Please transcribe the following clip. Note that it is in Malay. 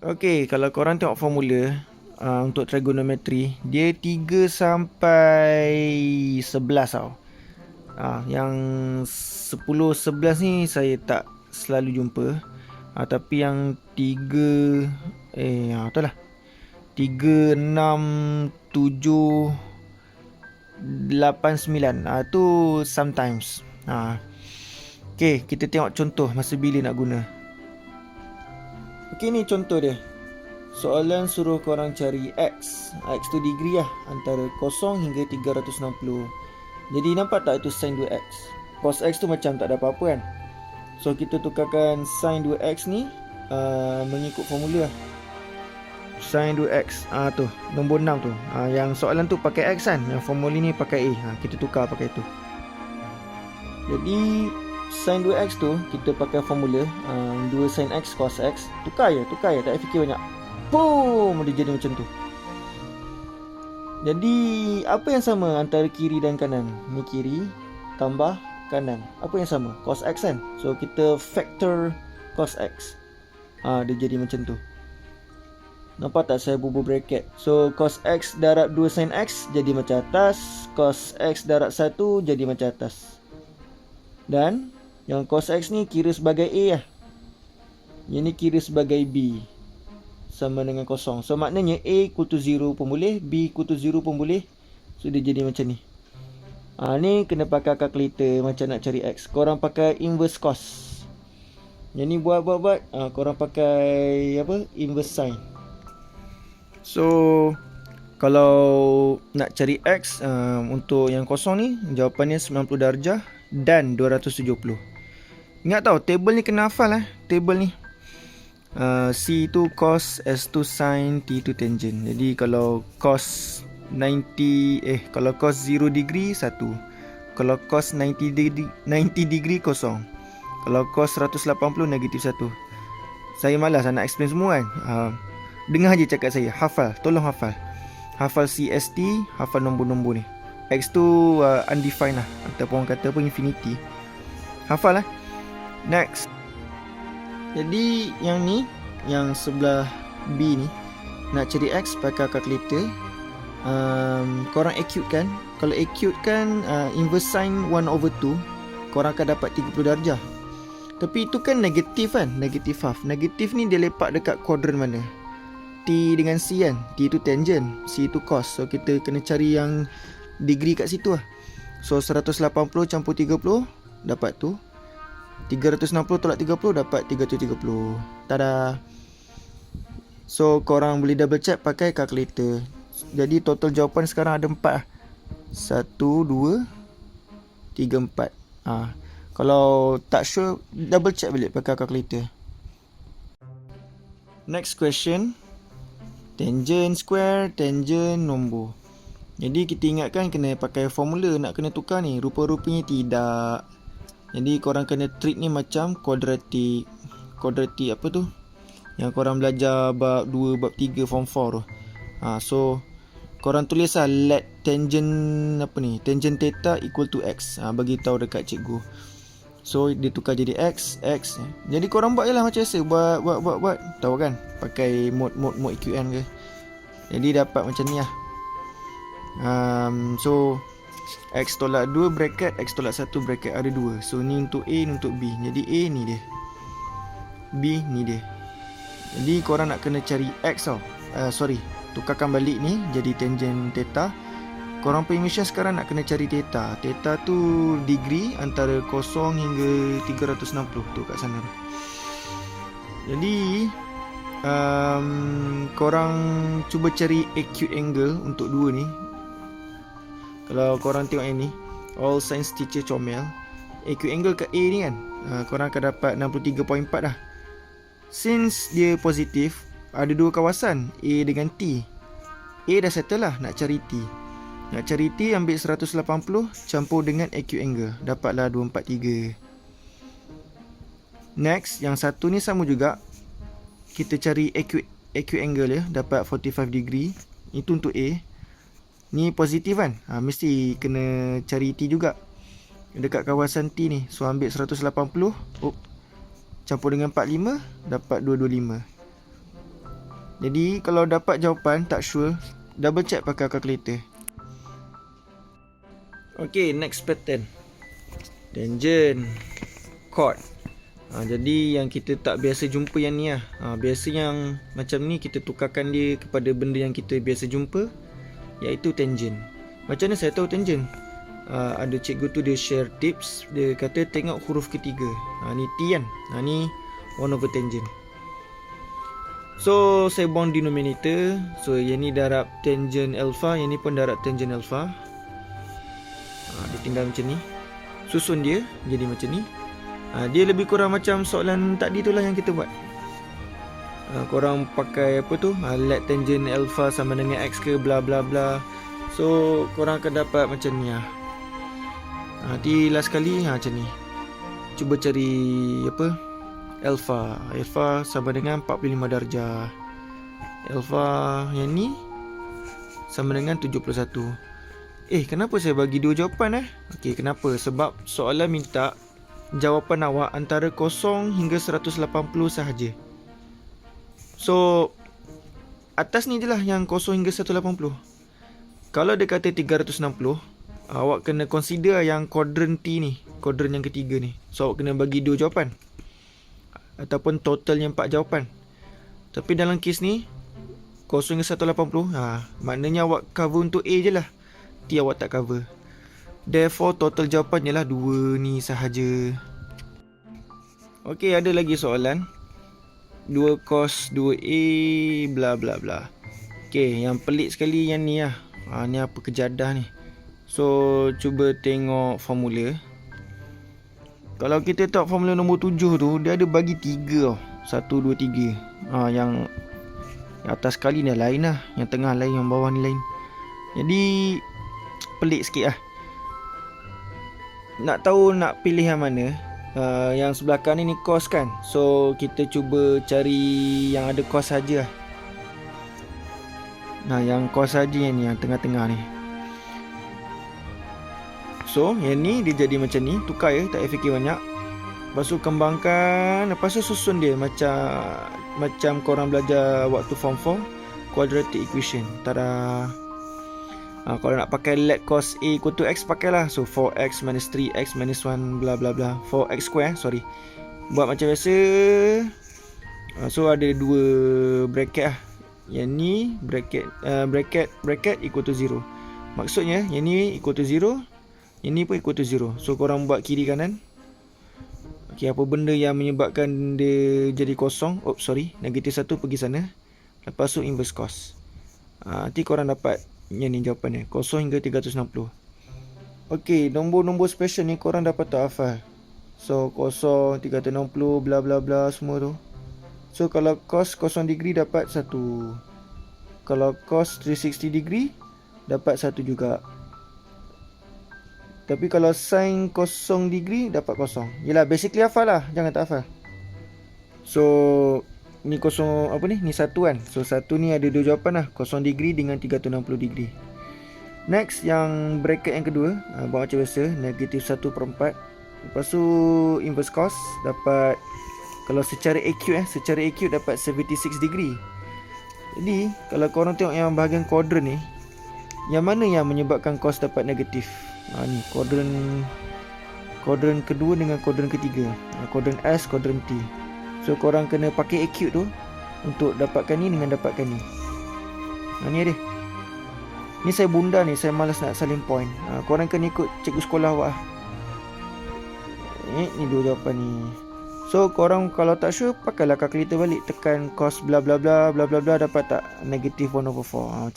Okey, kalau korang tengok formula untuk trigonometry, dia 3 sampai 11 tau. Yang 10, 11 ni saya tak selalu jumpa. Tapi yang 3 tu lah. 3, 6, 7, 8, 9. Tu sometimes. Okey, kita tengok contoh masa bila nak guna. Okey, ni contoh dia. Soalan suruh korang cari X. X tu degree lah. Antara 0 hingga 360. Jadi nampak tak itu sin 2X? Cos X tu macam tak ada apa-apa kan? So kita tukarkan sin 2X ni mengikut formula lah. Sin 2X tu nombor 6 tu. Yang soalan tu pakai X kan? Yang formula ni pakai A. Kita tukar pakai tu. Jadi sin 2X tu kita pakai formula 2 sin X cos X. Tukar je. Tak payah fikir banyak. Boom, dia jadi macam tu. Jadi apa yang sama antara kiri dan kanan? Ni kiri tambah kanan. Apa yang sama? Cos X kan? So kita factor cos X. Dia jadi macam tu. Nampak tak saya bubuh bracket? So cos X darab 2 sin X jadi macam atas. Cos X darab 1 jadi macam atas. Dan yang cos X ni kira sebagai A lah. Yang ni kira sebagai B. Sama dengan kosong. So maknanya A equal to 0 pun boleh, B equal to 0 pun boleh. So dia jadi macam ni. Ni kena pakai calculator macam nak cari X. Korang pakai inverse cos. Yang ni buat. Korang pakai inverse sin. So kalau nak cari X untuk yang kosong ni, jawapannya 90 darjah dan 270. Ingat tau, table ni kena hafal table ni. C tu cos, S tu sin, T tu tangent. Jadi kalau cos 90 kalau cos 0 degree 1. Kalau cos 90 degree kosong. Kalau cos 180 negatif 1. Saya malas nak explain semua kan. Dengar je cakap saya. Hafal, tolong hafal. Hafal CST, hafal nombor-nombor ni. X tu undefined lah, ataupun orang kata infinity. Hafal lah. Next. Jadi yang ni, yang sebelah B ni, nak cari X pakai calculator. Korang acute kan? Kalau acute kan inverse sin 1/2, korang akan dapat 30 darjah. Tapi itu kan negatif kan? Negatif half. Negatif ni dia lepak dekat kuadran mana? T dengan C kan? T tu tangent, C tu cos. So kita kena cari yang degree kat situ lah. So 180 campur 30 dapat tu. 360 tolak 30 dapat 330. Tada. So korang boleh double check pakai calculator. Jadi total jawapan sekarang ada 4 lah. 1, 2, 3, 4. Kalau tak sure, double check balik pakai calculator. Next question. Tangent square, tangent nombor. Jadi kita ingatkan kena pakai formula nak kena tukar ni. Rupa-rupanya tidak. Jadi korang kena treat ni macam kuadratik. Kuadratik apa tu? Yang korang belajar bab 2, bab 3 form 4 tu. So korang tulis lah let tangent tangent theta equal to x. Bagi tahu dekat cikgu. So dia tukar jadi x. Jadi korang buat je lah macam biasa. Buat. Tahu kan? Pakai mode EQN ke. Jadi dapat macam ni lah. So X tolak 2 bracket, X tolak 1 bracket ada 2. So ni untuk A, ni untuk B. Jadi A ni dia, B ni dia. Jadi korang nak kena cari X tau. Tukarkan balik ni jadi tangent theta. Korang punya mission sekarang nak kena cari theta. Theta tu degree antara 0 hingga 360 tu kat sana. Jadi korang cuba cari acute angle untuk 2 ni. Kalau korang tengok yang ni, all science teacher comel, acute angle kat A ni kan, korang akan dapat 63.4 dah. Since dia positif, ada 2 kawasan, A dengan T. A dah settle lah, nak cari T. Nak cari T, ambil 180 campur dengan acute angle, dapatlah 243. Next, yang satu ni sama juga. Kita cari acute angle dia, dapat 45 degree. Itu untuk A. Ni positif kan? Mesti kena cari T juga. Dekat kawasan T ni. So ambil 180. Campur dengan 45. Dapat 225. Jadi kalau dapat jawapan tak sure, double check pakai calculator. Okay, next pattern. Tangent, chord. Jadi yang kita tak biasa jumpa yang ni lah. Biasa yang macam ni kita tukarkan dia kepada benda yang kita biasa jumpa, iaitu tangent. Macam mana saya tahu tangent? Ada cikgu tu dia share tips. Dia kata tengok huruf ketiga. Ni T kan. Ni 1 over tangent. So saya buang denominator. So yang ni darab tangent alpha, yang ni pun darab tangent alpha. Dia tinggal macam ni. Susun dia jadi macam ni. Dia lebih kurang macam soalan tadi tu lah yang kita buat. Korang pakai apa tu, let tangent alpha sama dengan x ke bla bla bla. So korang akan dapat macam ni lah. Nanti last kali macam ni. Cuba cari apa, alpha. Alpha sama dengan 45 darjah. Alpha yang ni sama dengan 71. Kenapa saya bagi dua jawapan Okey, kenapa? Sebab soalan minta jawapan awak antara 0 hingga 180 sahaja. So atas ni je lah yang 0 hingga 180. Kalau dia kata 360, awak kena consider yang quadrant T ni, quadrant yang ketiga ni. So awak kena bagi dua jawapan ataupun totalnya 4 jawapan. Tapi dalam kes ni 0 hingga 180, maknanya awak cover untuk A je lah, T awak tak cover. Therefore total jawapannya lah 2 ni sahaja. Okey, ada lagi soalan 2 cos 2A bla bla bla. Okey, yang pelik sekali yang ni lah. Ni apa kejadah ni. So cuba tengok formula. Kalau kita tengok formula nombor 7 tu, dia ada bagi 3 tau. 1, 2, 3. Yang atas kali ni lain lah, yang tengah lain, yang bawah ni lain. Jadi pelik sikit lah. Nak tahu nak pilih yang mana. Yang sebelah kanan ni cos kan. So kita cuba cari yang ada cos saja. Yang cos saja yang ni, yang tengah-tengah ni. So yang ni dia jadi macam ni. Tukar tak payah fikir banyak. Lepas tu kembangkan, lepas tu susun dia macam korang belajar waktu form 4, quadratic equation. Tada. Kalau nak pakai let cos A equal to X, pakailah. So 4X minus 3X minus 1 bla bla bla, 4X square, sorry. Buat macam biasa. So ada dua bracket lah. Yang ni bracket equal to 0. Maksudnya yang ni equal to 0, yang ni pun equal to 0. So korang buat kiri kanan. Okay, apa benda yang menyebabkan dia jadi kosong? Negatif 1 pergi sana. Lepas tu inverse cos. Nanti korang dapat yang ni jawapannya, 0 hingga 360. Okey, nombor-nombor special ni korang dapat tak hafal. So 0, 360 bla bla bla semua tu. So kalau cos 0 degree dapat 1. Kalau cos 360 degree dapat 1 juga. Tapi kalau sin 0 degree dapat 0. Yelah, basically hafal lah, jangan tak hafal. So ni 0 apa ni? Ni 1 kan. So 1 ni ada dua jawapan lah, 0 degree dengan 360 degree. Next yang bracket yang kedua, buat macam biasa, negatif 1/4. Lepas tu inverse cos dapat, kalau secara acute dapat 76 degree. Jadi kalau korang tengok yang bahagian quadrant ni, yang mana yang menyebabkan cos dapat negatif? Ni quadrant kedua dengan quadrant ketiga, quadrant S, quadrant T. So korang kena pakai acute tu untuk dapatkan ni dengan dapatkan ni. Ni ada. Ni saya bunda ni, saya malas nak salin point. Korang kena ikut cikgu sekolah awak. Ni dua jawapan ni. So korang kalau tak sure, pakailah calculator balik, tekan cos bla bla bla bla bla bla, dapat tak negatif 1/4. Macam